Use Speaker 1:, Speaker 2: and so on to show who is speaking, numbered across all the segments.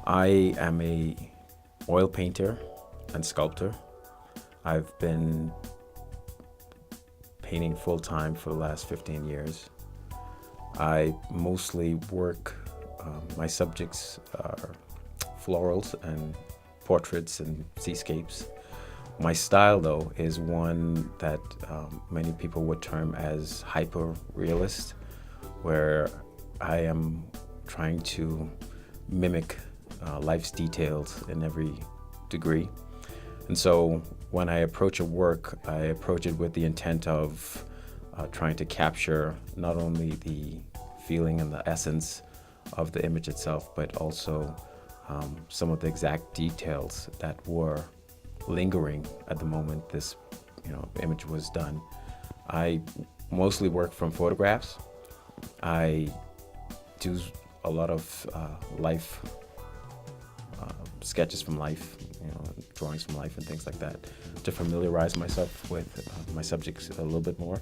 Speaker 1: I am a oil painter and sculptor. I've been painting full-time for the last 15 years. I mostly work, my subjects are florals and portraits and seascapes. My style, though, is one that many people would term as hyper-realist, where I am trying to mimic life's details in every degree. And so when I approach a work, I approach it with the intent of trying to capture not only the feeling and the essence of the image itself, but also some of the exact details that were lingering at the moment this image was done. I mostly work from photographs. I do a lot of life sketches from life, drawings from life and things like that, to familiarize myself with my subjects a little bit more.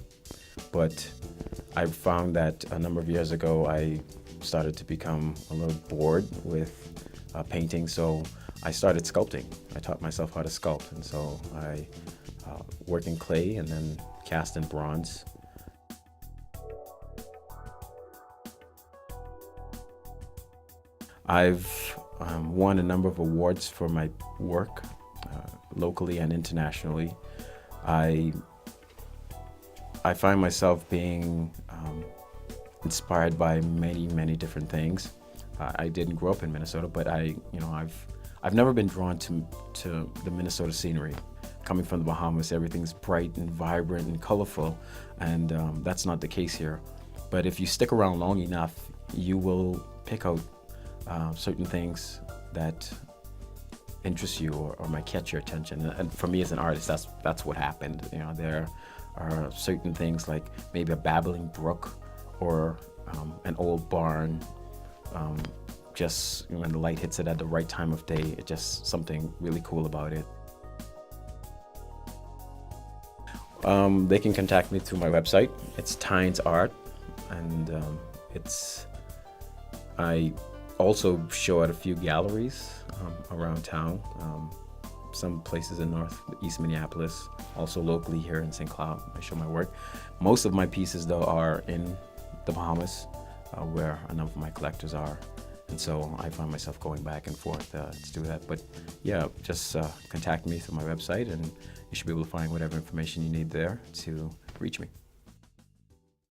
Speaker 1: But I found that a number of years ago I started to become a little bored with painting, so I started sculpting. I taught myself how to sculpt, and so I work in clay and then cast in bronze. I've won a number of awards for my work, locally and internationally. I find myself being inspired by many different things. I didn't grow up in Minnesota, but I've never been drawn to the Minnesota scenery. Coming from the Bahamas, everything's bright and vibrant and colorful, and that's not the case here. But if you stick around long enough, you will pick out certain things that interest you or might catch your attention. And for me as an artist, that's what happened. There are certain things like maybe a babbling brook or an old barn. Just when the light hits it at the right time of day, it's just something really cool about it. They can contact me through my website. It's Tynes Art, and I also show at a few galleries around town, some places in northeast Minneapolis, also locally here in St. Cloud. I show my work. Most of my pieces, though, are in the Bahamas, where a number of my collectors are. And so I find myself going back and forth to do that. But yeah, just contact me through my website, and you should be able to find whatever information you need there to reach me.